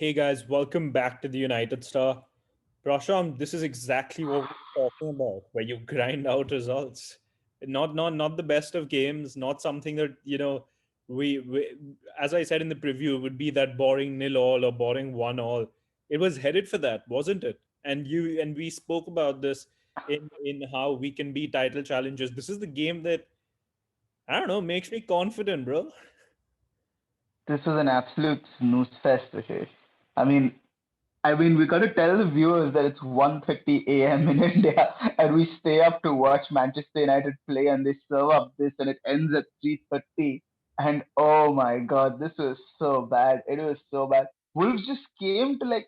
Hey guys, welcome back to the United Star. Prasham, this is exactly what we're talking about, where you grind out results. Not the best of games, not something that, we as I said in the preview, would be that boring nil all or boring one all. It was headed for that, wasn't it? And we spoke about this in how we can be title challengers. This is the game that I don't know, makes me confident, bro. This was an absolute snooze fest, Vishesh. I mean, we got to tell the viewers that it's 1:30 a.m. in India, and we stay up to watch Manchester United play, and they serve up this, and it ends at 3:30. And oh my God, this was so bad. It was so bad. Wolves just came to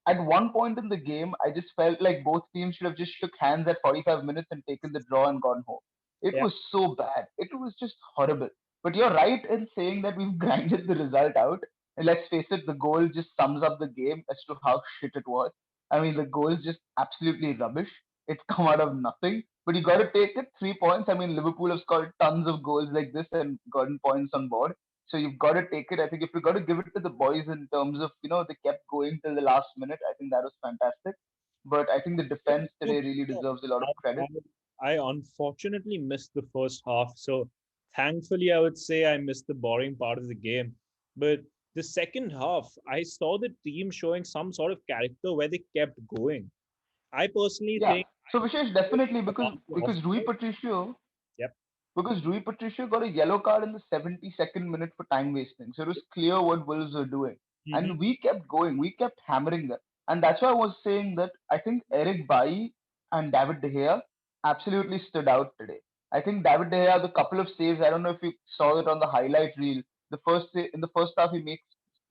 at one point in the game, I just felt like both teams should have just shook hands at 45 minutes and taken the draw and gone home. It Yeah. was so bad. It was just horrible. But you're right in saying that we've grinded the result out. And let's face it, the goal just sums up the game as to how shit it was. I mean, the goal is just absolutely rubbish. It's come out of nothing. But you got to take it 3 points. I mean, Liverpool have scored tons of goals like this and gotten points on board. So you've got to take it. I think if you got to give it to the boys in terms of, they kept going till the last minute. I think that was fantastic. But I think the defense Look, today really no, deserves a lot of I, credit. I unfortunately missed the first half. So thankfully, I would say I missed the boring part of the game. But the second half, I saw the team showing some sort of character where they kept going. I personally Yeah. think So Vishesh, definitely apart because from the because Rui offside, Patricio yep. because Rui Patricio got a yellow card in the 72nd minute for time wasting. So it was clear what Wolves were doing. Hmm. And we kept going. We kept hammering them. And that's why I was saying that I think Eric Bailly and David De Gea absolutely stood out today. I think David De Gea, the couple of saves, I don't know if you saw it on the highlight reel. In the first half, he makes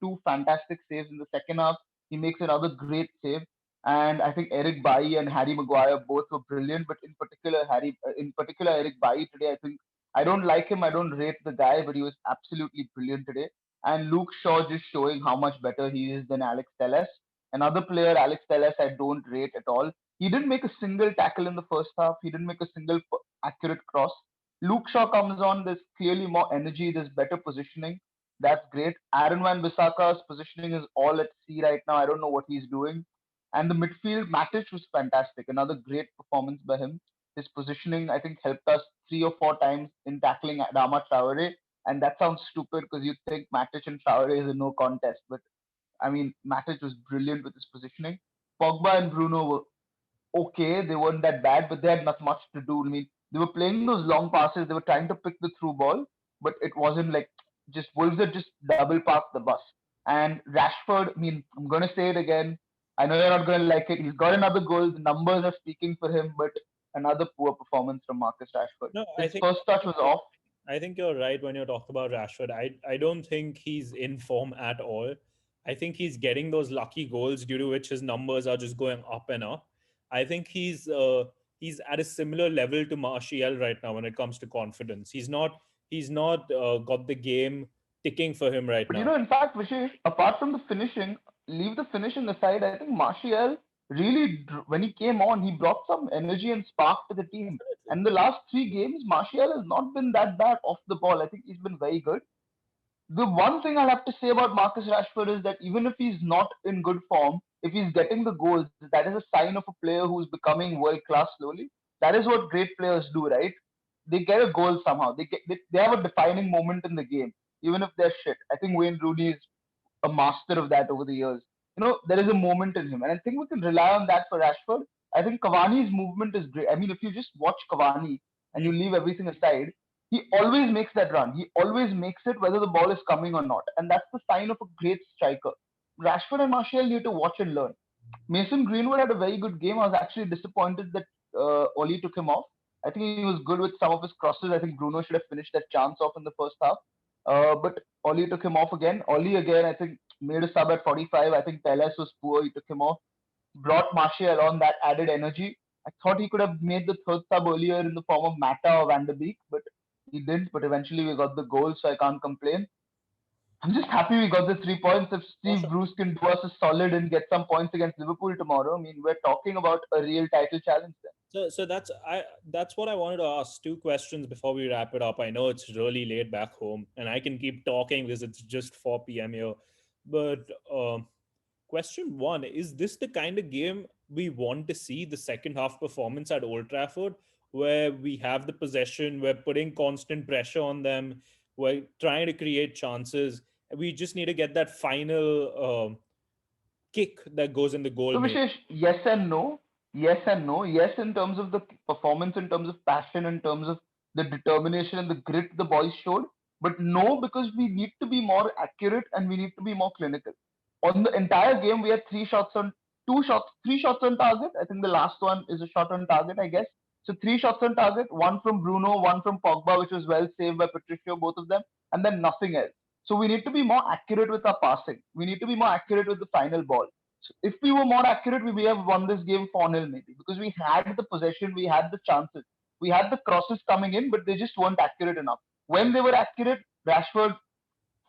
two fantastic saves. In the second half, he makes another great save. And I think Eric Bailly and Harry Maguire both were brilliant. But in particular Eric Bailly today, I think I don't like him. I don't rate the guy, but he was absolutely brilliant today. And Luke Shaw just showing how much better he is than Alex Telles. Another player, Alex Telles, I don't rate at all. He didn't make a single tackle in the first half. He didn't make a single accurate cross. Luke Shaw comes on. There's clearly more energy. There's better positioning. That's great. Aaron Van Bissaka's positioning is all at sea right now. I don't know what he's doing. And the midfield, Matic was fantastic. Another great performance by him. His positioning, I think, helped us 3 or 4 times in tackling Adama Traore. And that sounds stupid because you think Matic and Traore is a no contest. But I mean, Matic was brilliant with his positioning. Pogba and Bruno were okay. They weren't that bad, but they had not much to do. I mean, they were playing those long passes. They were trying to pick the through ball, but it wasn't like just Wolves had just double parked the bus. And Rashford, I mean, I'm going to say it again. I know you're not going to like it. He's got another goal. The numbers are speaking for him, but another poor performance from Marcus Rashford. No, His first touch was off. I think you're right when you talk about Rashford. I don't think he's in form at all. I think he's getting those lucky goals due to which his numbers are just going up and up. I think he's at a similar level to Martial right now when it comes to confidence. He's not got the game ticking for him right But now. in fact, Vishesh, apart from the finishing, leave the finishing aside. I think Martial really, when he came on, he brought some energy and spark to the team. And the last 3 games, Martial has not been that bad off the ball. I think he's been very good. The one thing I'll have to say about Marcus Rashford is that even if he's not in good form, if he's getting the goals, that is a sign of a player who's becoming world class slowly. That is what great players do, right? They get a goal somehow. They have a defining moment in the game, even if they're shit. I think Wayne Rooney is a master of that over the years. There is a moment in him, and I think we can rely on that for Rashford. I think Cavani's movement is great. I mean, if you just watch Cavani and you Hmm. leave everything aside, he always makes that run. He always makes it whether the ball is coming or not, and that's the sign of a great striker. Rashford and Martial need to watch and learn. Mason Greenwood had a very good game. I was actually disappointed that Oli took him off. I think he was good with some of his crosses. I think Bruno should have finished that chance off in the first half. But Oli took him off again. Oli again, I think, made a sub at 45. I think Teles was poor. He took him off. Brought Martial on that added energy. I thought he could have made the third sub earlier in the form of Mata or Van der Beek, but he didn't. But eventually we got the goal, so I can't complain. I'm just happy we got the 3 points. If Steve Bruce can do us a solid and get some points against Liverpool tomorrow, I mean, we're talking about a real title challenge then. So that's what I wanted to ask. Two questions before we wrap it up. I know it's really late back home, and I can keep talking because it's just 4 p.m. here. But Question one: is this the kind of game we want to see? The second half performance at Old Trafford, where we have the possession, we're putting constant pressure on them, we're trying to create chances. We just need to get that final kick that goes in the goal, So maybe. Vishesh, yes and no. Yes and no. Yes, in terms of the performance, in terms of passion, in terms of the determination and the grit the boys showed. But no, because we need to be more accurate and we need to be more clinical. On the entire game, we had three shots on target. I think the last one is a shot on target, I guess. So three shots on target, one from Bruno, one from Pogba, which was well saved by Patricio, both of them, and then nothing else. So we need to be more accurate with our passing. We need to be more accurate with the final ball. So if we were more accurate, we may have won this game 4-0 maybe because we had the possession, we had the chances, we had the crosses coming in, but they just weren't accurate enough. When they were accurate, Rashford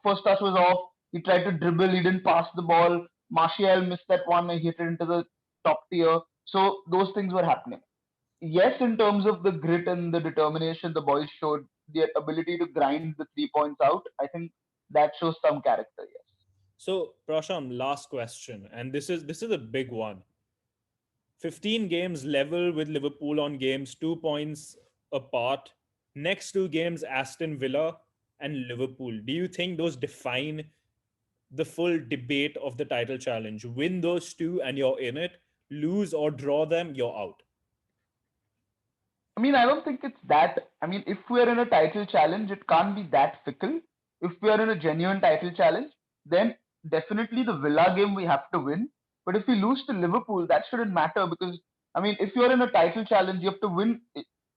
first touch was off. He tried to dribble, he didn't pass the ball. Martial missed that one, he hit it into the top tier. So those things were happening. Yes, in terms of the grit and the determination the boys showed, their ability to grind the 3 points out, I think that shows some character. Yes. So, Prasham, last question, and this is a big one. 15 games level with Liverpool on games, 2 points apart. Next two games, Aston Villa and Liverpool. Do you think those define the full debate of the title challenge? Win those two and you're in it. Lose or draw them, you're out. I mean, I don't think it's that. I mean, if we are in a title challenge, it can't be that fickle. If we are in a genuine title challenge, then definitely the Villa game we have to win. But if we lose to Liverpool, that shouldn't matter because, I mean, if you're in a title challenge, you have to win.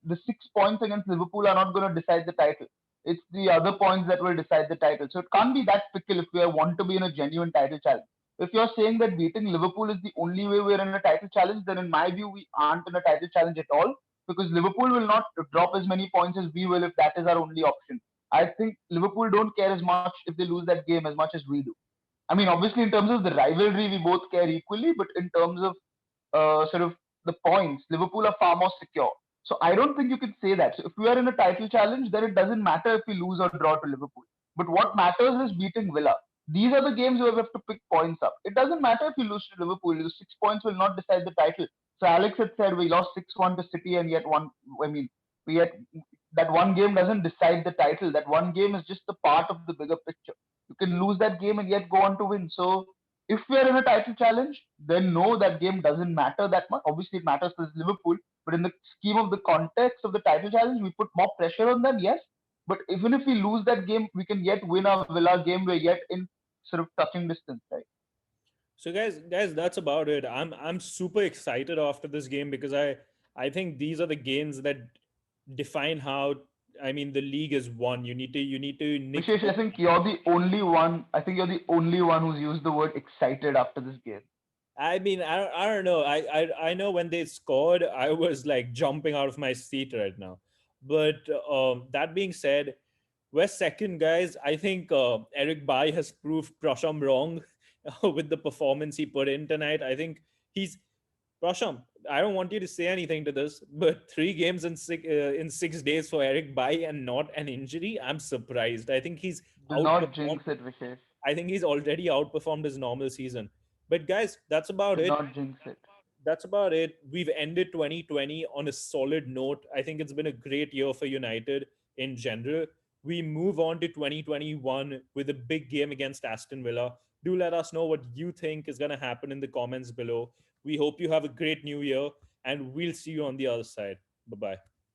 The 6 points against Liverpool are not going to decide the title. It's the other points that will decide the title. So it can't be that fickle if we want to be in a genuine title challenge. If you're saying that beating Liverpool is the only way we're in a title challenge, then in my view, we aren't in a title challenge at all because Liverpool will not drop as many points as we will if that is our only option. I think Liverpool don't care as much if they lose that game as much as we do. I mean, obviously, in terms of the rivalry, we both care equally, but in terms of sort of the points, Liverpool are far more secure. So I don't think you can say that. So if we are in a title challenge, then it doesn't matter if we lose or draw to Liverpool. But what matters is beating Villa. These are the games where we have to pick points up. It doesn't matter if you lose to Liverpool. The 6 points will not decide the title. So Alex had said we lost 6-1 to City and yet one. I mean, we had that one game doesn't decide the title. That one game is just a part of the bigger picture. You can lose that game and yet go on to win. So if we are in a title challenge, then no, that game doesn't matter that much. Obviously, it matters because Liverpool, but in the scheme of the context of the title challenge, we put more pressure on them, yes. But even if we lose that game, we can yet win our Villa game. We're yet in sort of touching distance, right? So guys, that's about it. I'm super excited after this game because I think these are the games that define how, I mean, the league is won. You need to nick Vishesh, I those. think you're the only one. I think you're the only one who's used the word excited after this game. I mean, I don't know. I know when they scored, I was like jumping out of my seat right now. But that being said, we're second, guys. I think Eric Bai has proved Prasham wrong with the performance he put in tonight. I think he's Prasham. I don't want you to say anything to this, but 3 games in 6 days for Eric Bai and not an injury. I'm surprised. I think he's Do not outperformed. jinx it, Vishesh. I think he's already outperformed his normal season. But guys, that's about Do it. not jinx it. That's about it. We've ended 2020 on a solid note. I think it's been a great year for United in general. We move on to 2021 with a big game against Aston Villa. Do let us know what you think is going to happen in the comments below. We hope you have a great new year, and we'll see you on the other side. Bye bye.